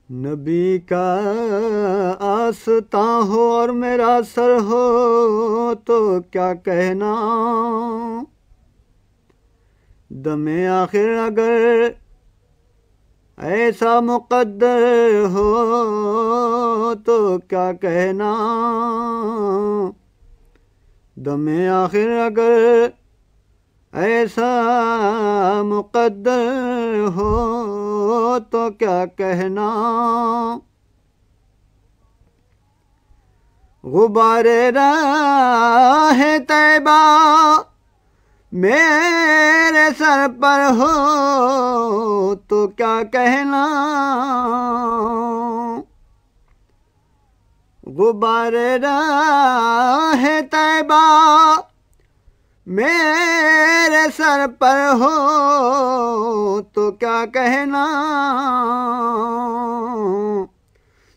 नबी का आस्ता हो और मेरा सर हो तो क्या कहना। दमे आखिर अगर ऐसा मुक़द्दर हो तो क्या कहना। दमे आखिर अगर ऐसा मुक़द्दर हो तो क्या कहना। गुबारे राह तैबा मेरे सर पर हो तो क्या कहना। गुबारे राह तैबा मेरे सर पर हो तो क्या कहना।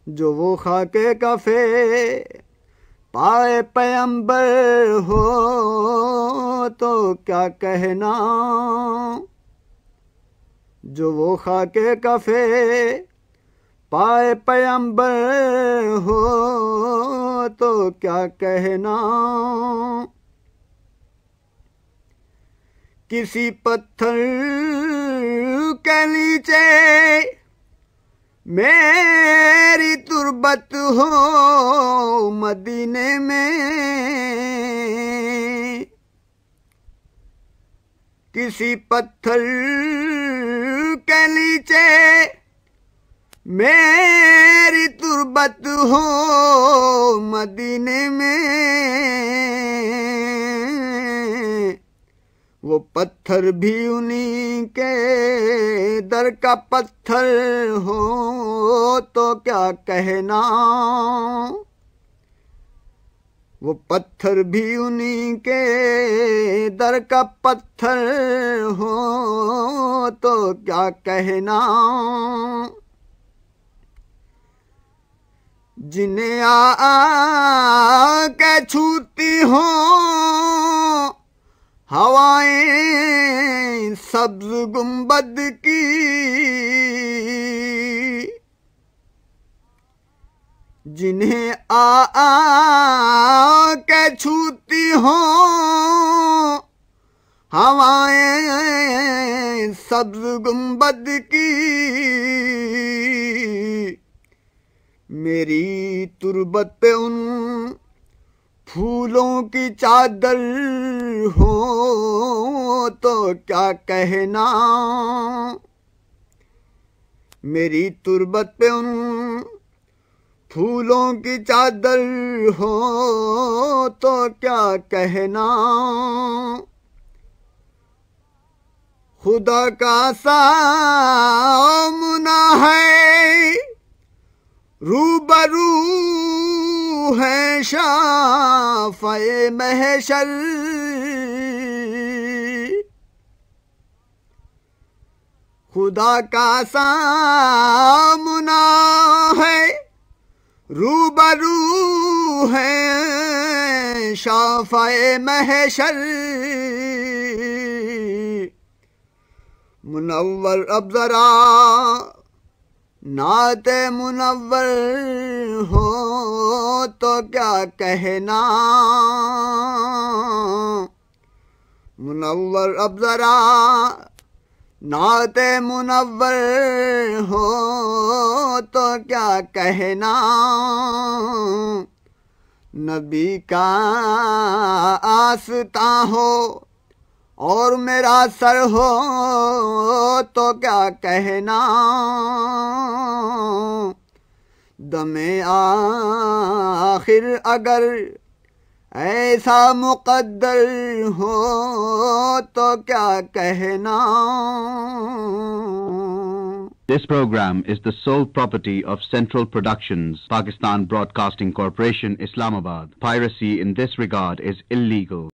जो वो खाके कफे पाए पैगंबर हो तो क्या कहना। जो वो खाके कफे पाए पैगंबर हो तो क्या कहना। किसी पत्थर के नीचे मेरी तुरबत हो मदीने में। किसी पत्थर के नीचे मेरी तुरबत हो मदीने में। वो पत्थर भी उन्हीं के दर का पत्थर हो तो क्या कहना। वो पत्थर भी उन्हीं के दर का पत्थर हो तो क्या कहना। जिन्हें आके छूती हो हवाएं सब्ज गुंबद की। जिन्हें आके छूती हो हवाएं सब्ज गुंबद की। मेरी तुरबत पे उन फूलों की चादर हो तो क्या कहना। मेरी तुरबत पे उन फूलों की चादर हो तो क्या कहना। खुदा का सामना है रूबरू है शाफ़े महशर। खुदा का सामना है रूबरू है शाफ़े महशर। मुनव्वर अब ज़रा नाते मुनव्वर हो तो क्या कहना। मुनव्वर अब ज़रा नाते मुनव्वर हो तो क्या कहना। नबी का आस्ता हो और मेरा सर हो तो क्या कहना। दमे आखिर अगर ऐसा मुक़द्दर हो तो क्या कहना। This program is the sole property of Central Productions, Pakistan Broadcasting Corporation, Islamabad. Piracy in this regard is illegal.